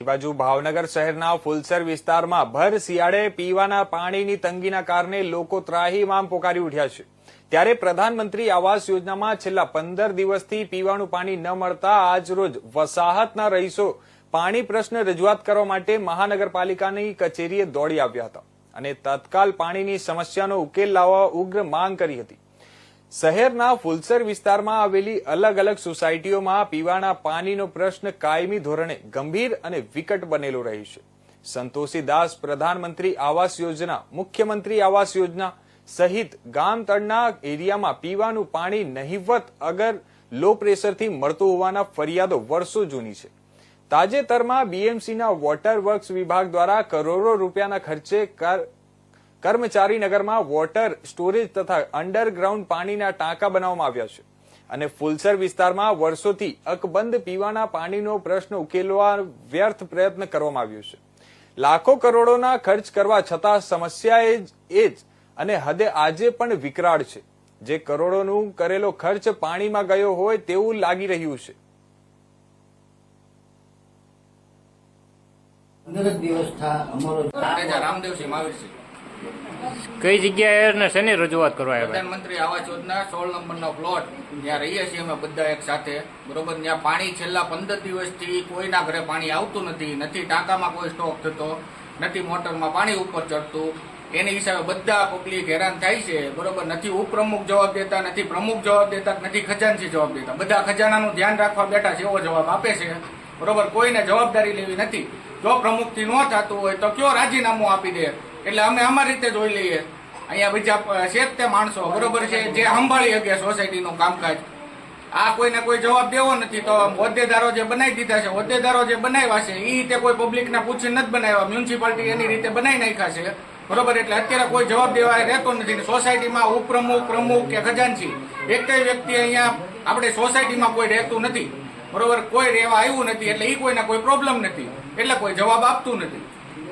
બાજુ ભાવનગર શહેરના ફુલસર વિસ્તારમાં ભર શિયાળે પીવાના પાણીની તંગીના કારણે લોકો ત્રાહિમામ પોકારી ઉઠ્યા છે। ત્યારે પ્રધાનમંત્રી આવાસ યોજનામાં છેલ્લા 15 દિવસથી પીવાનું પાણી ન મળતા આજરોજ વસાહતના રહીશો પાણી પ્રશ્ન રજૂઆત કરવા માટે મહાનગરપાલિકાની કચેરીએ દોડી આવ્યા હતા અને તત્કાલ પાણીની સમસ્યાનો ઉકેલ લાવવા ઉગ્ર માંગ કરી હતી। શહેરના ફુલસર વિસ્તારમાં આવેલી અલગ અલગ સોસાયટીઓમાં પીવાના પાણીનો પ્રશ્ન કાયમી ધોરણે ગંભીર અને વિકટ બનેલો રહે છે। સંતોષી દાસ પ્રધાનમંત્રી આવાસ યોજના, મુખ્યમંત્રી આવાસ યોજના સહિત ગામ તળના એરિયામાં પીવાનું પાણી નહિવત અગર લો પ્રેશરથી મળતું હોવાના ફરિયાદો વર્ષો જૂની છે। તાજેતરમાં બીએમસીના વોટર વર્ક્સ વિભાગ દ્વારા કરોડો રૂપિયાના ખર્ચે કર્મચારીનગરમાં વોટર સ્ટોરેજ તથા અંડરગ્રાઉન્ડ પાણીના ટાંકા બનાવવામાં આવ્યા છે અને ફુલસર વિસ્તારમાં વર્ષોથી અકબંધ પીવાના પાણીનો પ્રશ્ન ઉકેલવા વ્યર્થ પ્રયત્ન કરવામાં આવ્યો છે। લાખો કરોડોના ખર્ચ કરવા છતાં સમસ્યા એ જ અને હદે આજે પણ વિકરાળ છે। જે કરોડોનું કરેલો ખર્ચ પાણીમાં ગયો હોય તેવું લાગી રહ્યું છે। કઈ જગ્યાએ શેની રજૂઆત કરવા આવ્યા? પ્રધાનમંત્રી આવાસ યોજના 16 નંબરનો પ્લોટ જ્યાં રહીએ છીએ અમે બધા એક સાથે, બરોબર। ત્યાં પાણી છેલ્લા 15 દિવસથી કોઈના ઘરે પાણી આવતું નથી ટાંકામાં કોઈ સ્ટોક થતો નથી, મોટરમાં પાણી ઉપર ચડતું। એની હિસાબે બધા પબ્લિક હેરાન થાય છે, બરોબર। નથી ઉપપ્રમુખ જવાબ દેતા, નથી પ્રમુખ જવાબ દેતા, નથી ખજાનચી જવાબ દેતા। બધા ખજાનાનું ધ્યાન રાખવા બેઠા છે એવો જવાબ આપે છે, બરોબર। કોઈને જવાબદારી લેવી નથી। જો પ્રમુખથી ન થતું હોય તો કયો રાજીનામું આપી દે, એટલે અમે અમારી રીતે જોઈ લઈએ। અહીંયા બીજા છે તે માણસો, બરોબર છે, જે સંભાળી શકે સોસાયટીનું કામકાજ। આ કોઈને કોઈ જવાબ દેવો નથી તો હોદ્દેદારો જે બનાવી દીધા છે, હોદ્દેદારો જે બનાવ્યા છે એ રીતે કોઈ પબ્લિકના પૂછી નથી બનાવ્યા, મ્યુનિસિપાલિટી એની રીતે બનાવી નાખ્યા છે, બરોબર। એટલે અત્યારે કોઈ જવાબ દેવા રહેતો નથી। સોસાયટીમાં ઉપપ્રમુખ, પ્રમુખ કે ખજાનચી એકય વ્યક્તિ અહીંયા આપણે સોસાયટીમાં કોઈ રહેતું નથી, બરોબર। કોઈ રહેવા આવ્યું નથી, એટલે એ કોઈને કોઈ પ્રોબ્લેમ નથી, એટલે કોઈ જવાબ આપતું નથી।